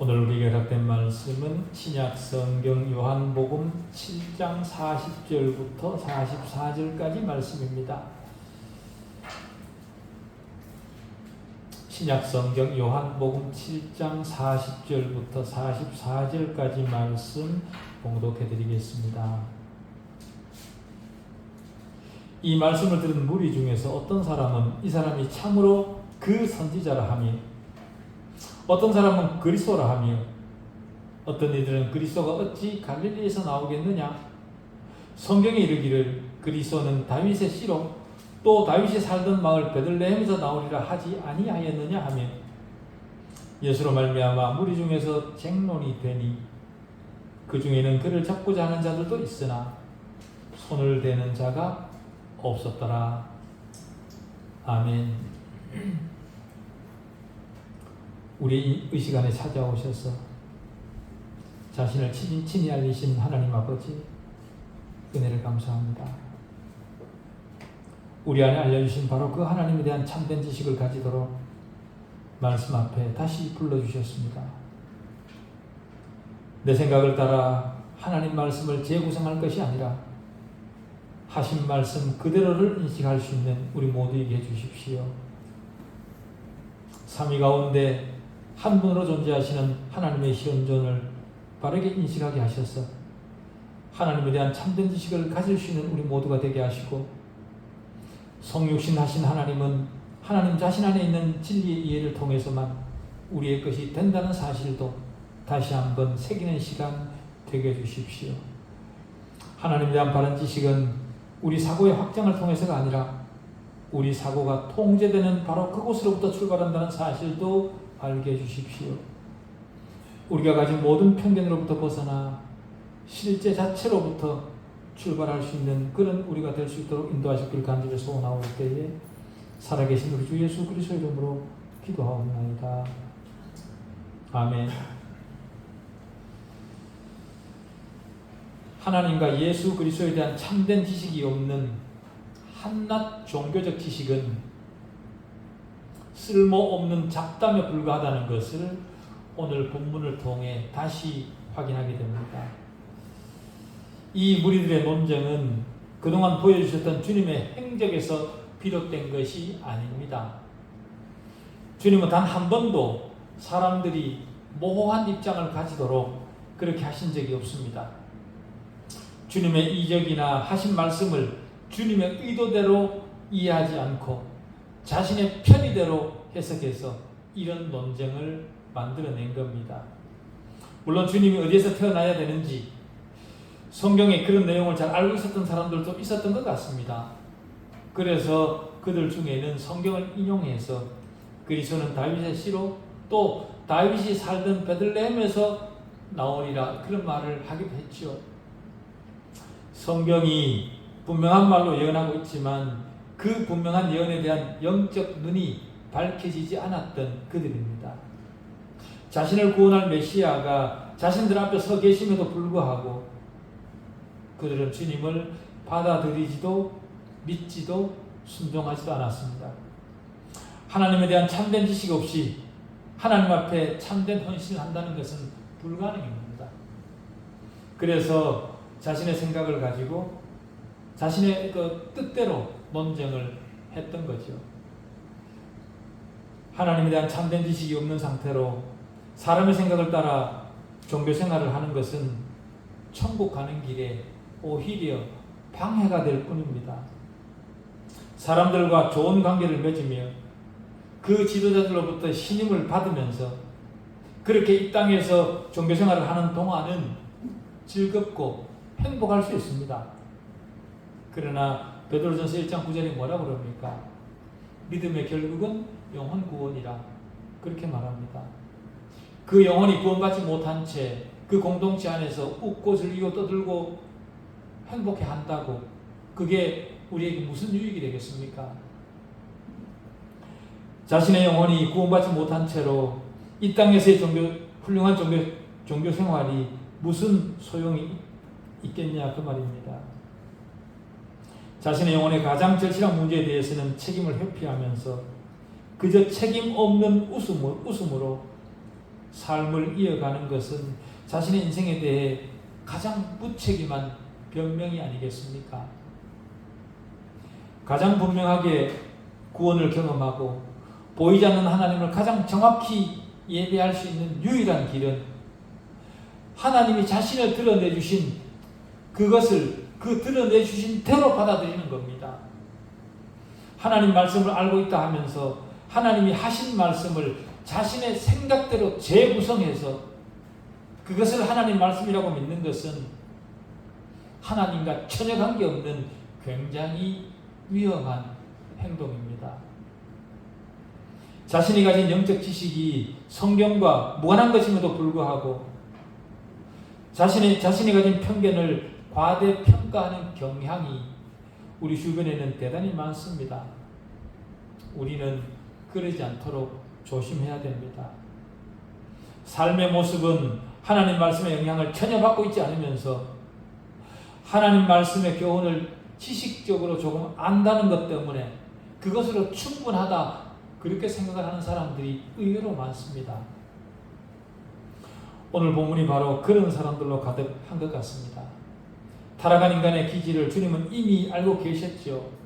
오늘 우리에게 허락된 말씀은 신약 성경 요한복음 7장 40절부터 44절까지 말씀입니다. 신약 성경 요한복음 7장 40절부터 44절까지 말씀 봉독해 드리겠습니다. 이 말씀을 들은 무리 중에서 어떤 사람은 이 사람이 참으로 그 선지자라 하며, 어떤 사람은 그리스도라 하며, 어떤 이들은 그리스도가 어찌 갈릴리에서 나오겠느냐? 성경에 이르기를 그리스도는 다윗의 씨로 또 다윗이 살던 마을 베들레헴에서 나오리라 하지 아니하였느냐 하며, 예수로 말미암아 무리 중에서 쟁론이 되니 그 중에는 그를 잡고자 하는 자들도 있으나 손을 대는 자가 없었더라. 아멘. 우리 이 시간에 찾아오셔서 자신을 친히 알리신 하나님 아버지, 은혜를 감사합니다. 우리 안에 알려주신 바로 그 하나님에 대한 참된 지식을 가지도록 말씀 앞에 다시 불러주셨습니다. 내 생각을 따라 하나님 말씀을 재구성할 것이 아니라 하신 말씀 그대로를 인식할 수 있는 우리 모두에게 해주십시오. 삼위 가운데 한 분으로 존재하시는 하나님의 현존을 바르게 인식하게 하셔서 하나님에 대한 참된 지식을 가질 수 있는 우리 모두가 되게 하시고, 성육신 하신 하나님은 하나님 자신 안에 있는 진리의 이해를 통해서만 우리의 것이 된다는 사실도 다시 한번 새기는 시간 되게 해주십시오. 하나님에 대한 바른 지식은 우리 사고의 확장을 통해서가 아니라 우리 사고가 통제되는 바로 그곳으로부터 출발한다는 사실도 알게 해주십시오. 우리가 가진 모든 편견으로부터 벗어나 실제 자체로부터 출발할 수 있는 그런 우리가 될 수 있도록 인도하시길 간절히 소원하올 때에 살아계신 우리 주 예수 그리스도의 이름으로 기도하옵나이다. 아멘. 하나님과 예수 그리스도에 대한 참된 지식이 없는 한낱 종교적 지식은 쓸모없는 잡담에 불과하다는 것을 오늘 본문을 통해 다시 확인하게 됩니다. 이 무리들의 논쟁은 그동안 보여주셨던 주님의 행적에서 비롯된 것이 아닙니다. 주님은 단 한 번도 사람들이 모호한 입장을 가지도록 그렇게 하신 적이 없습니다. 주님의 이적이나 하신 말씀을 주님의 의도대로 이해하지 않고 자신의 편의대로 해석해서 이런 논쟁을 만들어낸 겁니다. 물론 주님이 어디에서 태어나야 되는지 성경에 그런 내용을 잘 알고 있었던 사람들도 있었던 것 같습니다. 그래서 그들 중에는 성경을 인용해서 그리스도는 다윗의 씨로 또 다윗이 살던 베들레헴에서 나오리라 그런 말을 하기도 했죠. 성경이 분명한 말로 예언하고 있지만 그 분명한 예언에 대한 영적 눈이 밝혀지지 않았던 그들입니다. 자신을 구원할 메시아가 자신들 앞에 서 계심에도 불구하고 그들은 주님을 받아들이지도 믿지도 순종하지도 않았습니다. 하나님에 대한 참된 지식 없이 하나님 앞에 참된 헌신을 한다는 것은 불가능입니다. 그래서 자신의 생각을 가지고 자신의 그 뜻대로 논쟁을 했던 거죠. 하나님에 대한 참된 지식이 없는 상태로 사람의 생각을 따라 종교 생활을 하는 것은 천국 가는 길에 오히려 방해가 될 뿐입니다. 사람들과 좋은 관계를 맺으며 그 지도자들로부터 신임을 받으면서 그렇게 이 땅에서 종교 생활을 하는 동안은 즐겁고 행복할 수 있습니다. 그러나 베드로전서 1장 9절에 뭐라고 그럽니까? 믿음의 결국은 영혼 구원이라 그렇게 말합니다. 그 영혼이 구원받지 못한 채 그 공동체 안에서 웃고 즐기고 떠들고 행복해 한다고 그게 우리에게 무슨 유익이 되겠습니까? 자신의 영혼이 구원받지 못한 채로 이 땅에서의 훌륭한 종교 생활이 무슨 소용이 있겠냐 그 말입니다. 자신의 영혼의 가장 절실한 문제에 대해서는 책임을 회피하면서 그저 책임 없는 웃음으로 삶을 이어가는 것은 자신의 인생에 대해 가장 무책임한 변명이 아니겠습니까? 가장 분명하게 구원을 경험하고 보이지 않는 하나님을 가장 정확히 예배할 수 있는 유일한 길은 하나님이 자신을 드러내주신 그것을 그 드러내주신 대로 받아들이는 겁니다. 하나님 말씀을 알고 있다 하면서 하나님이 하신 말씀을 자신의 생각대로 재구성해서 그것을 하나님 말씀이라고 믿는 것은 하나님과 전혀 관계없는 굉장히 위험한 행동입니다. 자신이 가진 영적 지식이 성경과 무관한 것임에도 불구하고 자신이 가진 편견을 과대평가하는 경향이 우리 주변에는 대단히 많습니다. 우리는 그러지 않도록 조심해야 됩니다. 삶의 모습은 하나님 말씀의 영향을 전혀 받고 있지 않으면서 하나님 말씀의 교훈을 지식적으로 조금 안다는 것 때문에 그것으로 충분하다 그렇게 생각을 하는 사람들이 의외로 많습니다. 오늘 본문이 바로 그런 사람들로 가득한 것 같습니다. 타락한 인간의 기질을 주님은 이미 알고 계셨죠.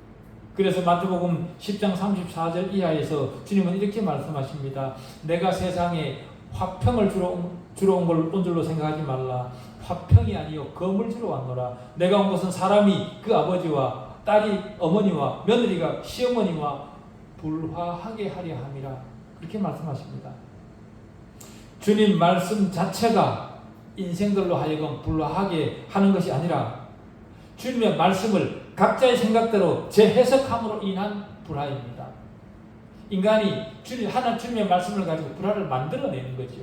그래서 마태복음 10장 34절 이하에서 주님은 이렇게 말씀하십니다. 내가 세상에 화평을 주러 온 걸 온 줄로 생각하지 말라. 화평이 아니요 검을 주러 왔노라. 내가 온 것은 사람이 그 아버지와 딸이 어머니와 며느리가 시어머니와 불화하게 하려 함이라. 그렇게 말씀하십니다. 주님 말씀 자체가 인생들로 하여금 불화하게 하는 것이 아니라 주님의 말씀을 각자의 생각대로 재해석함으로 인한 불화입니다. 인간이 주님의 말씀을 가지고 불화를 만들어내는 거죠.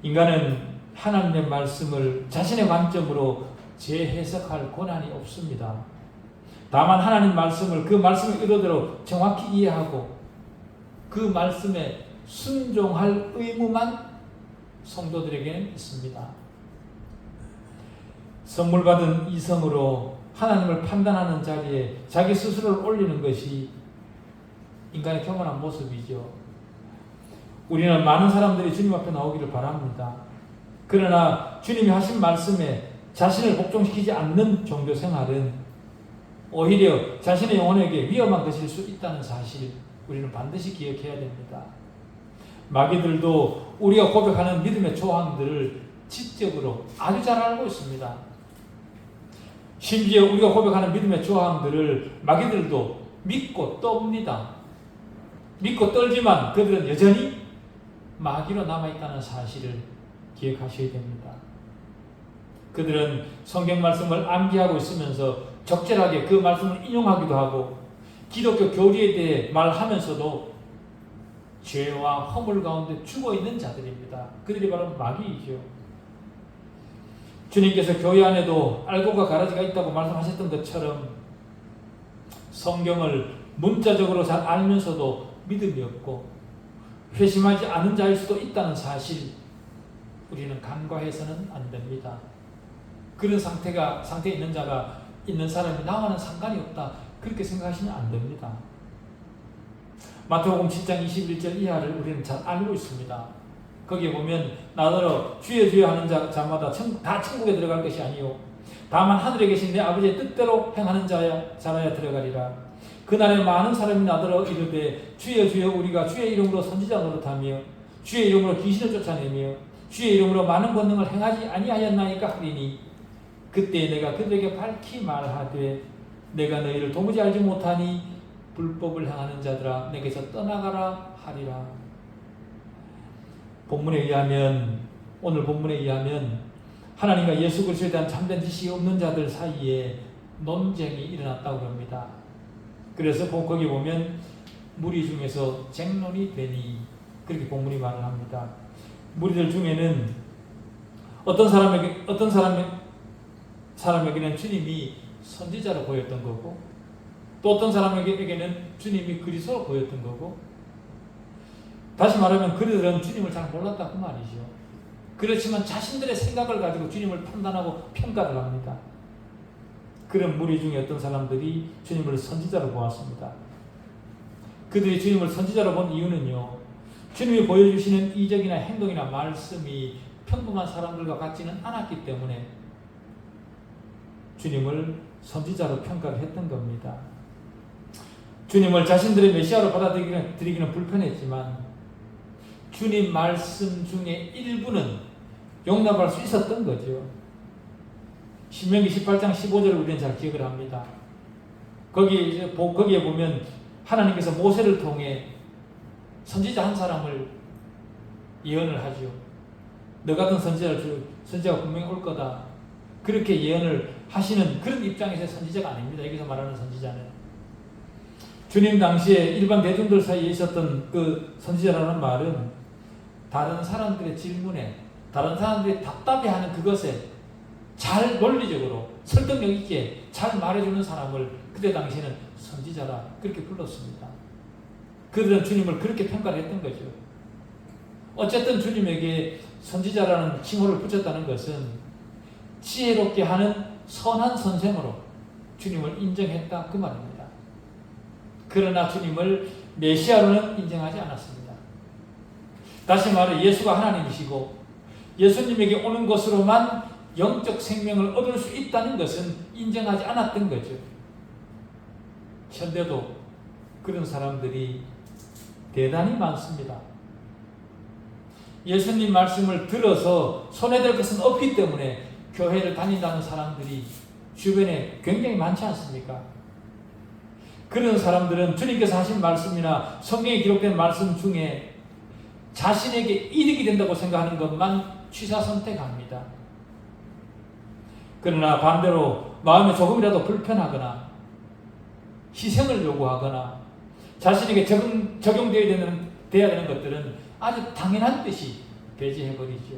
인간은 하나님의 말씀을 자신의 관점으로 재해석할 권한이 없습니다. 다만 하나님 말씀을 그 말씀의 의도대로 정확히 이해하고 그 말씀에 순종할 의무만 성도들에게는 있습니다. 선물 받은 이성으로 하나님을 판단하는 자리에 자기 스스로를 올리는 것이 인간의 겸손한 모습이죠. 우리는 많은 사람들이 주님 앞에 나오기를 바랍니다. 그러나 주님이 하신 말씀에 자신을 복종시키지 않는 종교 생활은 오히려 자신의 영혼에게 위험한 것일 수 있다는 사실 우리는 반드시 기억해야 됩니다. 마귀들도 우리가 고백하는 믿음의 조항들을 지적으로 아주 잘 알고 있습니다. 심지어 우리가 고백하는 믿음의 조항들을 마귀들도 믿고 떱니다. 믿고 떨지만 그들은 여전히 마귀로 남아있다는 사실을 기억하셔야 됩니다. 그들은 성경 말씀을 암기하고 있으면서 적절하게 그 말씀을 인용하기도 하고 기독교 교리에 대해 말하면서도 죄와 허물 가운데 죽어있는 자들입니다. 그들이 바로 마귀이죠. 주님께서 교회 안에도 알고가 가라지가 있다고 말씀하셨던 것처럼 성경을 문자적으로 잘 알면서도 믿음이 없고 회심하지 않은 자일 수도 있다는 사실 우리는 간과해서는 안 됩니다. 그런 상태에 있는 사람이 나와는 상관이 없다 그렇게 생각하시면 안 됩니다. 마태복음 7장 21절 이하를 우리는 잘 알고 있습니다. 거기에 보면 나더러 주여 주여 하는 자마다 다 천국에 들어갈 것이 아니요 다만 하늘에 계신 내 아버지의 뜻대로 행하는 자라야 들어가리라. 그날에 많은 사람이 나더러 이르되 주여 주여 우리가 주의 이름으로 선지자 노릇하며 주의 이름으로 귀신을 쫓아내며 주의 이름으로 많은 권능을 행하지 아니하였나이까 하리니 그때 내가 그들에게 밝히 말하되 내가 너희를 도무지 알지 못하니 불법을 행하는 자들아 내게서 떠나가라 하리라. 오늘 본문에 의하면 하나님과 예수 그리스도에 대한 참된 지식이 없는 자들 사이에 논쟁이 일어났다고 합니다. 그래서 거기 보면 무리 중에서 쟁론이 되니 그렇게 본문이 말을 합니다. 무리들 중에는 어떤 사람에게는 주님이 선지자로 보였던 거고 또 어떤 사람에게는 주님이 그리스도로 보였던 거고 다시 말하면 그들은 주님을 잘 몰랐다 그 말이죠. 그렇지만 자신들의 생각을 가지고 주님을 판단하고 평가를 합니다. 그런 무리 중에 어떤 사람들이 주님을 선지자로 보았습니다. 그들이 주님을 선지자로 본 이유는요. 주님이 보여주시는 이적이나 행동이나 말씀이 평범한 사람들과 같지는 않았기 때문에 주님을 선지자로 평가를 했던 겁니다. 주님을 자신들의 메시아로 받아들이기는 불편했지만 주님 말씀 중에 일부는 용납할 수 있었던 거죠. 신명기 18장 15절을 우리는 잘 기억을 합니다. 거기에 보면 하나님께서 모세를 통해 선지자 한 사람을 예언을 하죠. 너 같은 선지자가 분명히 올 거다. 그렇게 예언을 하시는 그런 입장에서의 선지자가 아닙니다. 여기서 말하는 선지자는 주님 당시에 일반 대중들 사이에 있었던 그 선지자라는 말은 다른 사람들의 질문에, 다른 사람들이 답답해하는 그것에 잘 논리적으로 설득력 있게 잘 말해주는 사람을 그때 당시에는 선지자라 그렇게 불렀습니다. 그들은 주님을 그렇게 평가를 했던 거죠. 어쨌든 주님에게 선지자라는 칭호를 붙였다는 것은 지혜롭게 하는 선한 선생으로 주님을 인정했다 그 말입니다. 그러나 주님을 메시아로는 인정하지 않았습니다. 다시 말해 예수가 하나님이시고 예수님에게 오는 것으로만 영적 생명을 얻을 수 있다는 것은 인정하지 않았던 거죠. 현대도 그런 사람들이 대단히 많습니다. 예수님 말씀을 들어서 손해될 것은 없기 때문에 교회를 다닌다는 사람들이 주변에 굉장히 많지 않습니까? 그런 사람들은 주님께서 하신 말씀이나 성경에 기록된 말씀 중에 자신에게 이득이 된다고 생각하는 것만 취사선택합니다. 그러나 반대로 마음에 조금이라도 불편하거나 희생을 요구하거나 자신에게 적용되어야 되는 것들은 아주 당연한 듯이 배제해버리죠.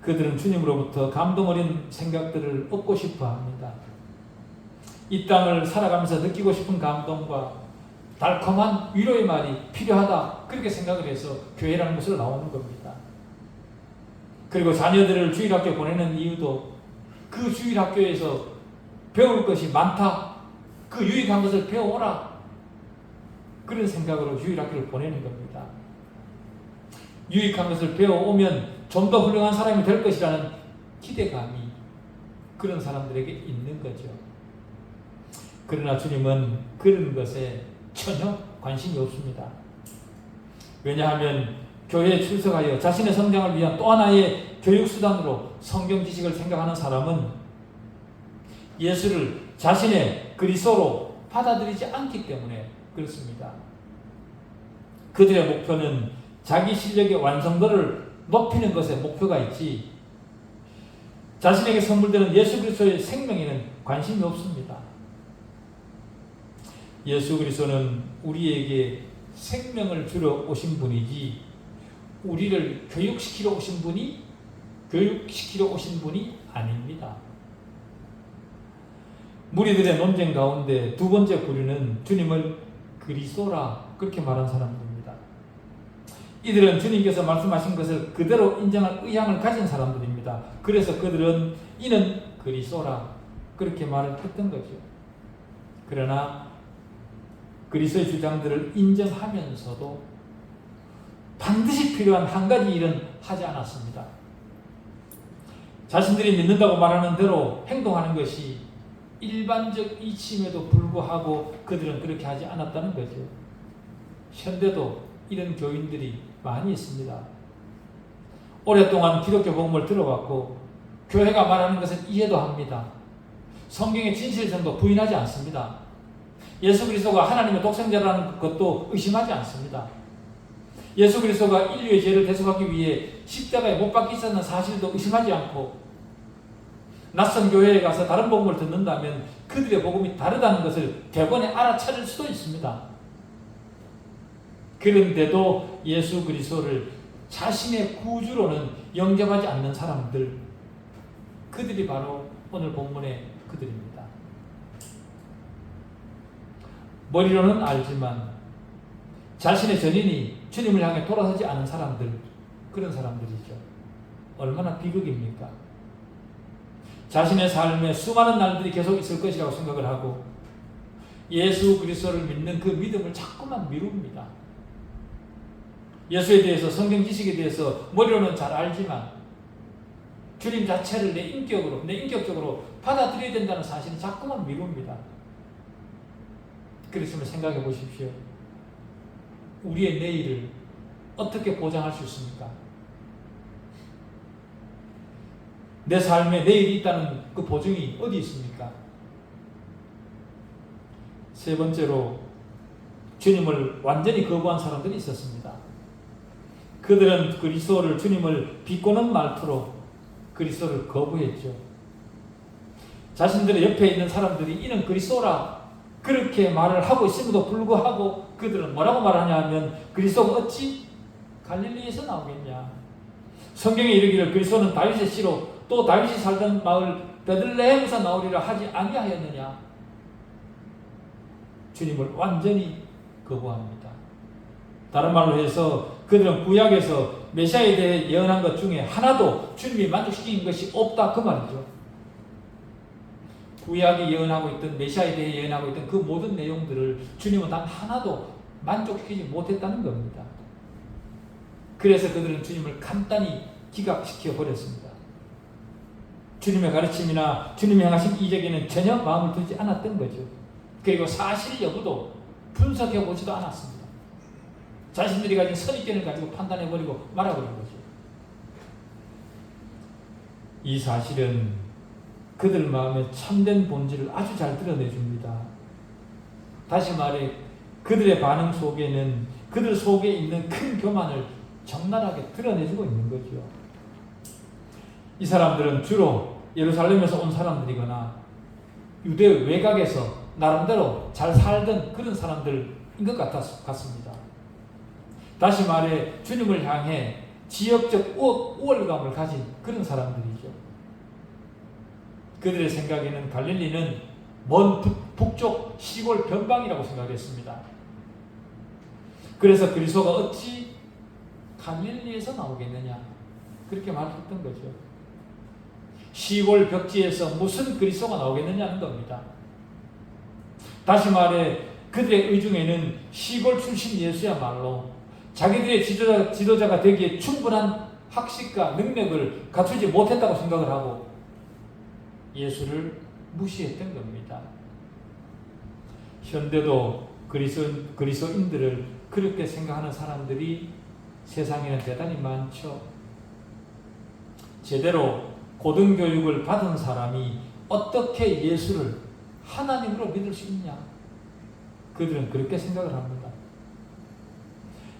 그들은 주님으로부터 감동 어린 생각들을 얻고 싶어 합니다. 이 땅을 살아가면서 느끼고 싶은 감동과 달콤한 위로의 말이 필요하다 그렇게 생각을 해서 교회라는 것으로 나오는 겁니다. 그리고 자녀들을 주일학교 보내는 이유도 그 주일학교에서 배울 것이 많다, 그 유익한 것을 배워오라 그런 생각으로 주일학교를 보내는 겁니다. 유익한 것을 배워오면 좀 더 훌륭한 사람이 될 것이라는 기대감이 그런 사람들에게 있는 거죠. 그러나 주님은 그런 것에 전혀 관심이 없습니다. 왜냐하면 교회에 출석하여 자신의 성장을 위한 또 하나의 교육수단으로 성경 지식을 생각하는 사람은 예수를 자신의 그리스도로 받아들이지 않기 때문에 그렇습니다. 그들의 목표는 자기 실력의 완성도를 높이는 것에 목표가 있지 자신에게 선물되는 예수 그리스도의 생명에는 관심이 없습니다. 예수 그리스도는 우리에게 생명을 주러 오신 분이지 우리를 교육시키러 오신 분이 아닙니다. 무리들의 논쟁 가운데 두 번째 부류는 주님을 그리스도라 그렇게 말한 사람들입니다. 이들은 주님께서 말씀하신 것을 그대로 인정할 의향을 가진 사람들입니다. 그래서 그들은 이는 그리스도라 그렇게 말을 했던 거죠. 그러나 그리스도의 주장들을 인정하면서도 반드시 필요한 한 가지 일은 하지 않았습니다. 자신들이 믿는다고 말하는 대로 행동하는 것이 일반적 이치임에도 불구하고 그들은 그렇게 하지 않았다는 거죠. 현대도 이런 교인들이 많이 있습니다. 오랫동안 기독교 복음을 들어왔고 교회가 말하는 것을 이해도 합니다. 성경의 진실성도 부인하지 않습니다. 예수 그리스도가 하나님의 독생자라는 것도 의심하지 않습니다. 예수 그리스도가 인류의 죄를 대속하기 위해 십자가에 못 박히셨다는 사실도 의심하지 않고 낯선 교회에 가서 다른 복음을 듣는다면 그들의 복음이 다르다는 것을 대번에 알아차릴 수도 있습니다. 그런데도 예수 그리스도를 자신의 구주로는 영접하지 않는 사람들, 그들이 바로 오늘 본문의 그들입니다. 머리로는 알지만 자신의 전인이 주님을 향해 돌아서지 않은 사람들, 그런 사람들이죠. 얼마나 비극입니까? 자신의 삶에 수많은 날들이 계속 있을 것이라고 생각을 하고 예수 그리스도를 믿는 그 믿음을 자꾸만 미룹니다. 예수에 대해서, 성경 지식에 대해서 머리로는 잘 알지만 주님 자체를 내 인격적으로 받아들여야 된다는 사실이 자꾸만 미룹니다. 그랬으면 생각해 보십시오. 우리의 내일을 어떻게 보장할 수 있습니까? 내 삶에 내일이 있다는 그 보증이 어디 있습니까? 세 번째로 주님을 완전히 거부한 사람들이 있었습니다. 그들은 그리스도를, 주님을 비꼬는 말투로 그리스도를 거부했죠. 자신들의 옆에 있는 사람들이 이는 그리스도라 그렇게 말을 하고 있음에도 불구하고 그들은 뭐라고 말하냐 하면 그리스도가 어찌 갈릴리에서 나오겠냐. 성경에 이르기를 그리스도는 다윗의 씨로 또 다윗이 살던 마을 베들레헴에서 나오리라 하지 아니하였느냐. 주님을 완전히 거부합니다. 다른 말로 해서 그들은 구약에서 메시아에 대해 예언한 것 중에 하나도 주님이 만족시킨 것이 없다 그 말이죠. 구약이 예언하고 있던, 메시아에 대해 예언하고 있던 그 모든 내용들을 주님은 단 하나도 만족시키지 못했다는 겁니다. 그래서 그들은 주님을 간단히 기각시켜 버렸습니다. 주님의 가르침이나 주님이 행하신 이적에는 전혀 마음을 두지 않았던 거죠. 그리고 사실 여부도 분석해 보지도 않았습니다. 자신들이 가진 선입견을 가지고 판단해버리고 말아버린 거죠. 이 사실은 그들 마음의 참된 본질을 아주 잘 드러내줍니다. 다시 말해 그들의 반응 속에는 그들 속에 있는 큰 교만을 적나라하게 드러내주고 있는 거죠. 이 사람들은 주로 예루살렘에서 온 사람들이거나 유대 외곽에서 나름대로 잘 살던 그런 사람들인 것 같습니다. 다시 말해 주님을 향해 지역적 우월감을 가진 그런 사람들이죠. 그들의 생각에는 갈릴리는 먼 북쪽 시골 변방이라고 생각했습니다. 그래서 그리스도가 어찌 갈릴리에서 나오겠느냐 그렇게 말했던 거죠. 시골 벽지에서 무슨 그리스도가 나오겠느냐는 겁니다. 다시 말해 그들의 의중에는 시골 출신 예수야말로 자기들의 지도자가 되기에 충분한 학식과 능력을 갖추지 못했다고 생각을 하고 예수를 무시했던 겁니다. 현대도 그리스도인들을 그렇게 생각하는 사람들이 세상에는 대단히 많죠. 제대로 고등교육을 받은 사람이 어떻게 예수를 하나님으로 믿을 수 있냐? 그들은 그렇게 생각을 합니다.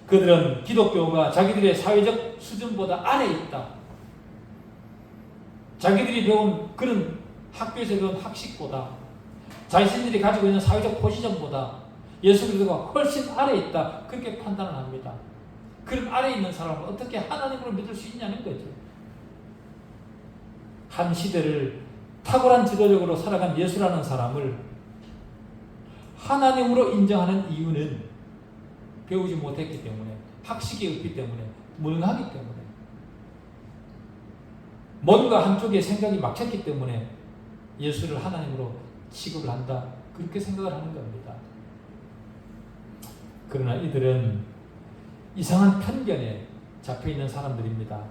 그들은 기독교가 자기들의 사회적 수준보다 아래에 있다. 자기들이 배운 그런 학교에서 배운 학식보다 자신들이 가지고 있는 사회적 포지션보다 예수 그리스도가 훨씬 아래에 있다. 그렇게 판단을 합니다. 그런 아래에 있는 사람을 어떻게 하나님으로 믿을 수 있냐는 거죠. 한 시대를 탁월한 지도력으로 살아간 예수라는 사람을 하나님으로 인정하는 이유는 배우지 못했기 때문에, 학식이 없기 때문에, 무능하기 때문에, 뭔가 한쪽에 생각이 막혔기 때문에 예수를 하나님으로 취급을 한다. 그렇게 생각을 하는 겁니다. 그러나 이들은 이상한 편견에 잡혀있는 사람들입니다.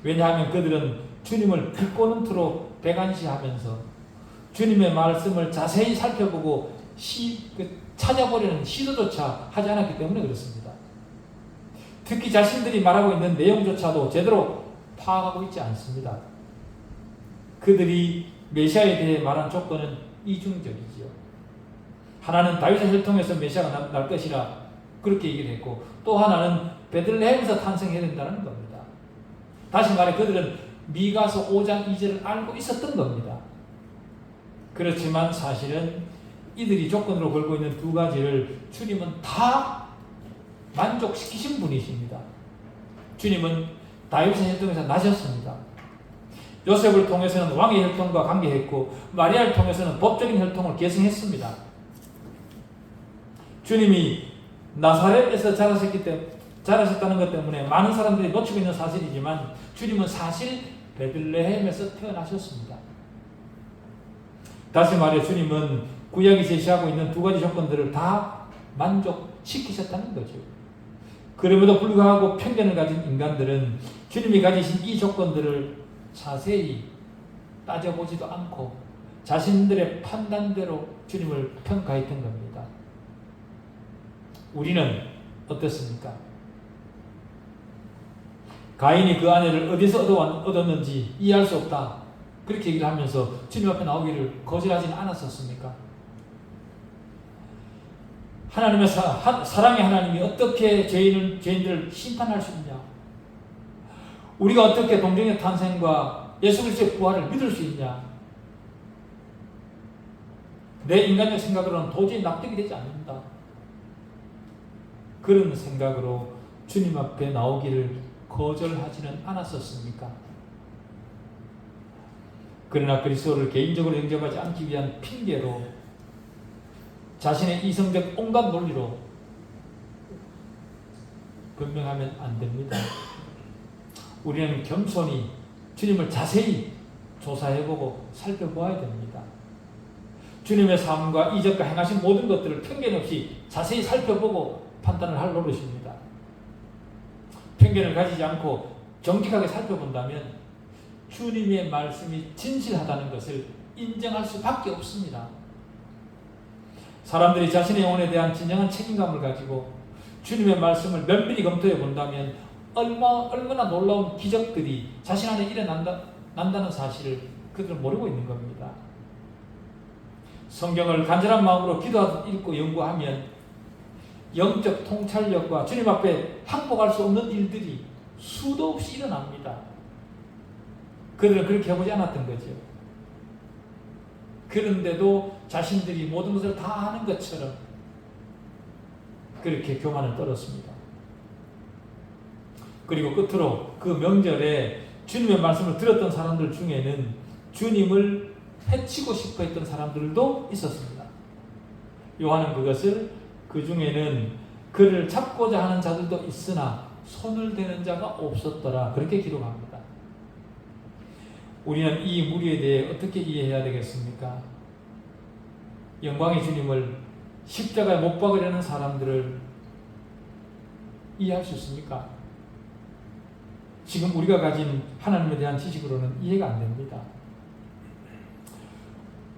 왜냐하면 그들은 주님을 비꼬는 투로 백안시하면서 주님의 말씀을 자세히 살펴보고 찾아보려는 시도조차 하지 않았기 때문에 그렇습니다. 특히 자신들이 말하고 있는 내용조차도 제대로 파악하고 있지 않습니다. 그들이 메시아에 대해 말한 조건은 이중적이지요. 하나는 다윗의 혈통에서 메시아가 날 것이라 그렇게 얘기를 했고, 또 하나는 베들레헴에서 탄생해야 된다는 겁니다. 다시 말해 그들은 미가서 5장 2절을 알고 있었던 겁니다. 그렇지만 사실은 이들이 조건으로 걸고 있는 두 가지를 주님은 다 만족시키신 분이십니다. 주님은 다윗의 혈통에서 나셨습니다. 요셉을 통해서는 왕의 혈통과 관계했고 마리아를 통해서는 법적인 혈통을 계승했습니다. 주님이 나사렛에서 자라셨다는 것 때문에 많은 사람들이 놓치고 있는 사실이지만 주님은 사실 베들레헴에서 태어나셨습니다. 다시 말해 주님은 구약이 제시하고 있는 두 가지 조건들을 다 만족시키셨다는 거죠. 그럼에도 불구하고 편견을 가진 인간들은 주님이 가지신 이 조건들을 자세히 따져보지도 않고 자신들의 판단대로 주님을 평가했던 겁니다. 우리는 어떻습니까? 가인이 그 아내를 어디서 얻었는지 이해할 수 없다, 그렇게 얘기를 하면서 주님 앞에 나오기를 거절하지는 않았었습니까? 하나님의 사랑의 하나님이 어떻게 죄인들을 심판할 수 있냐? 우리가 어떻게 동정의 탄생과 예수 그리스도의 부활을 믿을 수 있냐? 내 인간적 생각으로는 도저히 납득이 되지 않는다. 그런 생각으로 주님 앞에 나오기를 거절하지는 않았었습니까? 그러나 그리스도를 개인적으로 영접하지 않기 위한 핑계로 자신의 이성적 온갖 논리로 변명하면 안 됩니다. 우리는 겸손히 주님을 자세히 조사해보고 살펴보아야 됩니다. 주님의 삶과 이적과 행하신 모든 것들을 편견 없이 자세히 살펴보고 판단을 할 노릇입니다. 편견을 가지지 않고 정직하게 살펴본다면 주님의 말씀이 진실하다는 것을 인정할 수밖에 없습니다. 사람들이 자신의 영혼에 대한 진정한 책임감을 가지고 주님의 말씀을 면밀히 검토해 본다면 얼마나 놀라운 기적들이 자신 안에 일어난다는 사실을 그들은 모르고 있는 겁니다. 성경을 간절한 마음으로 기도하듯 읽고 연구하면 영적 통찰력과 주님 앞에 항복할 수 없는 일들이 수도 없이 일어납니다. 그들은 그렇게 해보지 않았던 거죠. 그런데도 자신들이 모든 것을 다 아는 것처럼 그렇게 교만을 떨었습니다. 그리고 끝으로 그 명절에 주님의 말씀을 들었던 사람들 중에는 주님을 해치고 싶어 했던 사람들도 있었습니다. 요한은 그것을 그 중에는 그를 잡고자 하는 자들도 있으나 손을 대는 자가 없었더라, 그렇게 기록합니다. 우리는 이 무리에 대해 어떻게 이해해야 되겠습니까? 영광의 주님을 십자가에 못 박으려는 사람들을 이해할 수 있습니까? 지금 우리가 가진 하나님에 대한 지식으로는 이해가 안 됩니다.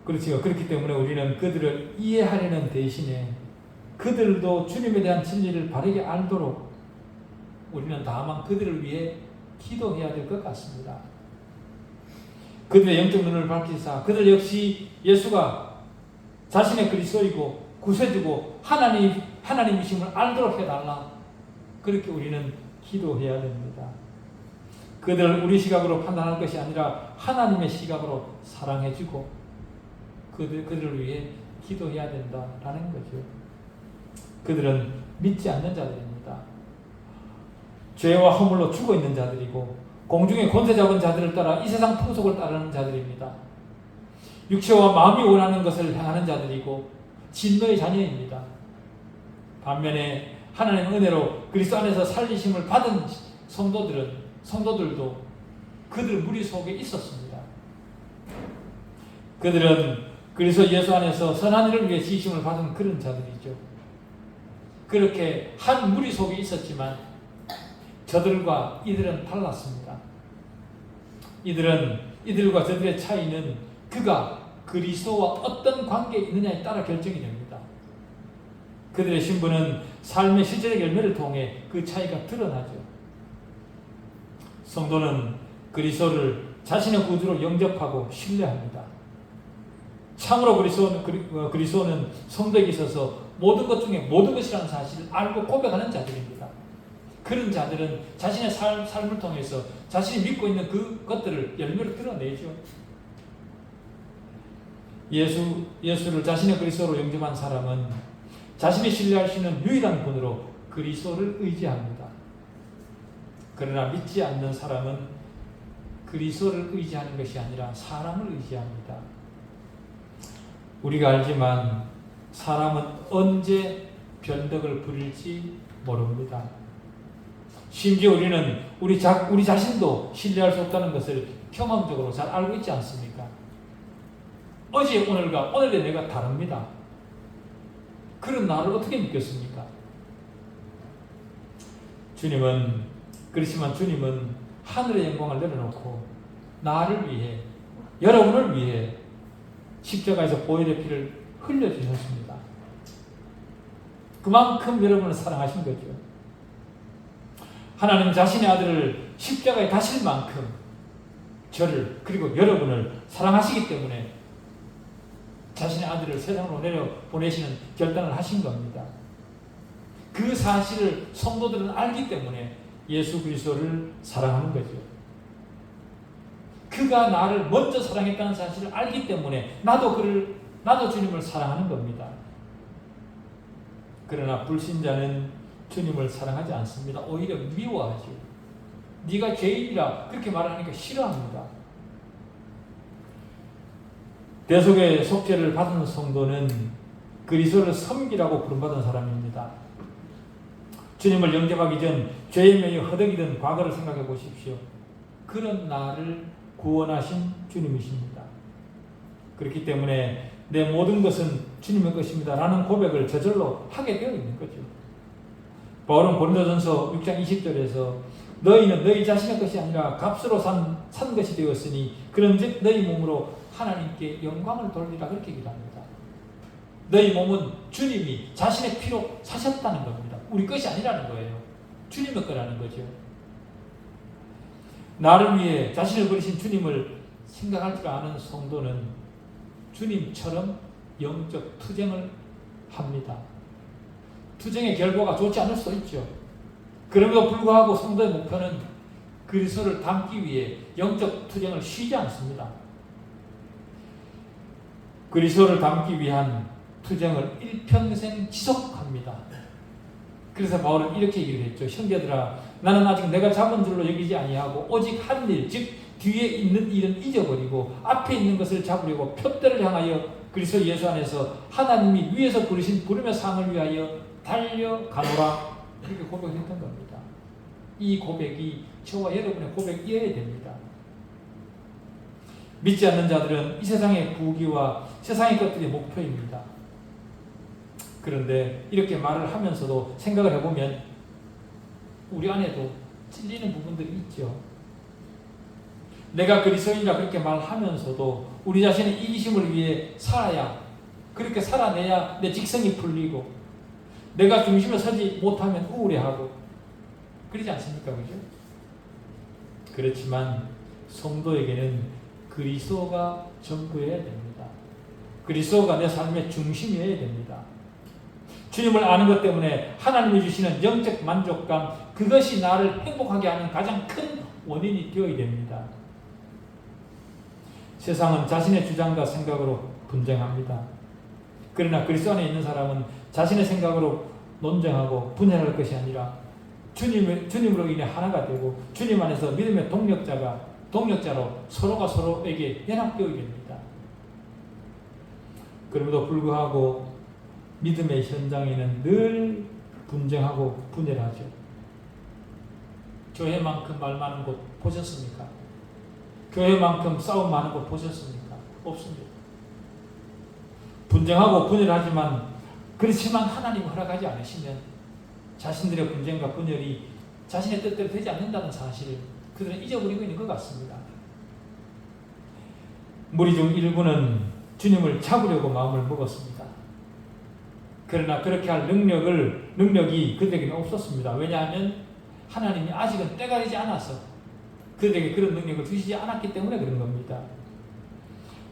그렇지요. 그렇기 때문에 우리는 그들을 이해하려는 대신에 그들도 주님에 대한 진리를 바르게 알도록 우리는 다만 그들을 위해 기도해야 될 것 같습니다. 그들의 영적 눈을 밝히사 그들 역시 예수가 자신의 그리스도이고 구세주고 하나님이심을 알도록 해달라, 그렇게 우리는 기도해야 됩니다. 그들을 우리 시각으로 판단할 것이 아니라 하나님의 시각으로 사랑해주고 그들을 위해 기도해야 된다라는 거죠. 그들은 믿지 않는 자들입니다. 죄와 허물로 죽어있는 자들이고 공중의 권세 잡은 자들을 따라 이 세상 풍속을 따르는 자들입니다. 육체와 마음이 원하는 것을 행하는 자들이고 진노의 자녀입니다. 반면에 하나님의 은혜로 그리스도 안에서 살리심을 받은 성도들도 그들 무리 속에 있었습니다. 그들은 그리스도 예수 안에서 선한 일을 위해 지으심을 받은 그런 자들이죠. 그렇게 한 무리 속에 있었지만 저들과 이들은 달랐습니다. 이들과 저들의 차이는 그가 그리스도와 어떤 관계에 있느냐에 따라 결정이 됩니다. 그들의 신분은 삶의 실제적 열매를 통해 그 차이가 드러나죠. 성도는 그리스도를 자신의 구주로 영접하고 신뢰합니다. 참으로 그리스도는 성도에게 있어서 모든 것 중에 모든 것이라는 사실을 알고 고백하는 자들입니다. 그런 자들은 자신의 삶을 통해서 자신이 믿고 있는 그 것들을 열매로 드러내죠. 예수를 자신의 그리스도로 영접한 사람은 자신이 신뢰할 수 있는 유일한 분으로 그리스도를 의지합니다. 그러나 믿지 않는 사람은 그리스도를 의지하는 것이 아니라 사람을 의지합니다. 우리가 알지만 사람은 언제 변덕을 부릴지 모릅니다. 심지어 우리는 우리 자신도 신뢰할 수 없다는 것을 경험적으로 잘 알고 있지 않습니까? 어제 오늘과 오늘의 내가 다릅니다. 그런 나를 어떻게 믿겠습니까? 그렇지만 주님은 하늘의 영광을 내려놓고 나를 위해, 여러분을 위해 십자가에서 보혈의 피를 흘려주셨습니다. 그만큼 여러분을 사랑하신 거죠. 하나님 자신의 아들을 십자가에 다실 만큼 저를 그리고 여러분을 사랑하시기 때문에 자신의 아들을 세상으로 내려보내시는 결단을 하신 겁니다. 그 사실을 성도들은 알기 때문에 예수 그리스도를 사랑하는 거죠. 그가 나를 먼저 사랑했다는 사실을 알기 때문에 나도 주님을 사랑하는 겁니다. 그러나 불신자는 주님을 사랑하지 않습니다. 오히려 미워하죠. 네가 죄인이라 그렇게 말하니까 싫어합니다. 대속의 속죄를 받은 성도는 그리스도를 섬기라고 부름받은 사람입니다. 주님을 영접하기 전 죄에 매여 허덕이던 과거를 생각해 보십시오. 그런 나를 구원하신 주님이십니다. 그렇기 때문에 내 모든 것은 주님의 것입니다 라는 고백을 저절로 하게 되어 있는 거죠. 바울은 고린도전서 6장 20절에서 너희는 너희 자신의 것이 아니라 값으로 산 것이 되었으니 그런즉 너희 몸으로 하나님께 영광을 돌리라 그렇게 얘기합니다. 너희 몸은 주님이 자신의 피로 사셨다는 겁니다. 우리 것이 아니라는 거예요. 주님의 거라는 거죠. 나를 위해 자신을 버리신 주님을 생각할 줄 아는 성도는 주님처럼 영적 투쟁을 합니다. 투쟁의 결과가 좋지 않을 수도 있죠. 그럼에도 불구하고 성도의 목표는 그리스도를 닮기 위해 영적 투쟁을 쉬지 않습니다. 그리스도를 닮기 위한 투쟁을 일평생 지속합니다. 그래서 바울은 이렇게 얘기를 했죠. 형제들아, 나는 아직 내가 잡은 줄로 여기지 아니하고 오직 한 일, 즉 뒤에 있는 일은 잊어버리고 앞에 있는 것을 잡으려고 표대를 향하여 그리스도 예수 안에서 하나님이 위에서 부르신 부름의 상을 위하여 달려가노라. 이렇게 고백을 했던 겁니다. 이 고백이 저와 여러분의 고백이어야 됩니다. 믿지 않는 자들은 이 세상의 부귀와 세상의 것들이 목표입니다. 그런데 이렇게 말을 하면서도 생각을 해보면 우리 안에도 찔리는 부분들이 있죠. 내가 그리스도인이라 그렇게 말하면서도 우리 자신의 이기심을 위해 살아야, 그렇게 살아내야 내 직성이 풀리고 내가 중심에 서지 못하면 우울해하고 그러지 않습니까? 그죠? 그렇지만 성도에게는 그리스도가 전부여야 됩니다. 그리스도가 내 삶의 중심이어야 됩니다. 주님을 아는 것 때문에 하나님이 주시는 영적 만족감, 그것이 나를 행복하게 하는 가장 큰 원인이 되어야 됩니다. 세상은 자신의 주장과 생각으로 분쟁합니다. 그러나 그리스도 안에 있는 사람은 자신의 생각으로 논쟁하고 분열할 것이 아니라 주님으로 인해 하나가 되고 주님 안에서 믿음의 동력자로 서로가 서로에게 연합되어야 됩니다. 그럼에도 불구하고 믿음의 현장에는 늘 분쟁하고 분열하죠. 교회만큼 말 많은 곳 보셨습니까? 교회만큼 싸움 많은 곳 보셨습니까? 없습니다. 분쟁하고 분열하지만 그렇지만 하나님 허락하지 않으시면 자신들의 분쟁과 분열이 자신의 뜻대로 되지 않는다는 사실을 그들은 잊어버리고 있는 것 같습니다. 무리 중 일부는 주님을 잡으려고 마음을 먹었습니다. 그러나 그렇게 할 능력이 그들에게는 없었습니다. 왜냐하면 하나님이 아직은 때가 되지 않아서 그들에게 그런 능력을 주시지 않았기 때문에 그런 겁니다.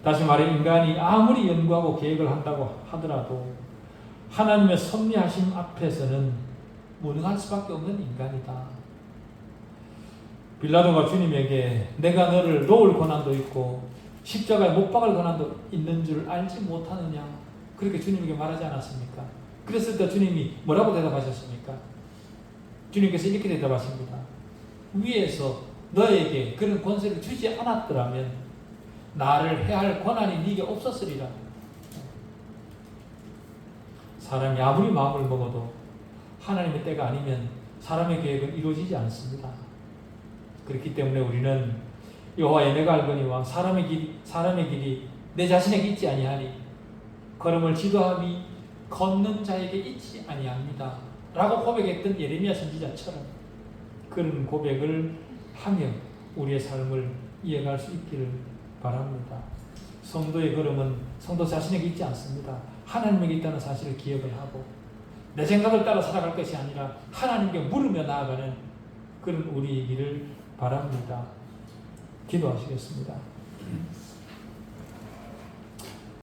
다시 말해 인간이 아무리 연구하고 계획을 한다고 하더라도 하나님의 섭리하심 앞에서는 무능할 수밖에 없는 인간이다. 빌라도가 주님에게 내가 너를 놓을 권한도 있고 십자가에 못 박을 권한도 있는 줄 알지 못하느냐, 그렇게 주님에게 말하지 않았습니까? 그랬을 때 주님이 뭐라고 대답하셨습니까? 주님께서 이렇게 대답하십니다. 위에서 너에게 그런 권세를 주지 않았더라면 나를 해할 권한이 네게 없었으리라. 사람이 아무리 마음을 먹어도 하나님의 때가 아니면 사람의 계획은 이루어지지 않습니다. 그렇기 때문에 우리는 여호와의 내가 알거니와 사람의 길이 내 자신에게 있지 아니하니 걸음을 지도함이 걷는 자에게 있지 아니합니다 라고 고백했던 예레미야 선지자처럼 그런 고백을 하며 우리의 삶을 이어갈 수 있기를 바랍니다. 성도의 걸음은 성도 자신에게 있지 않습니다. 하나님에게 있다는 사실을 기억을 하고 내 생각을 따라 살아갈 것이 아니라 하나님께 물으며 나아가는 그런 우리이기를 바랍니다. 기도하시겠습니다.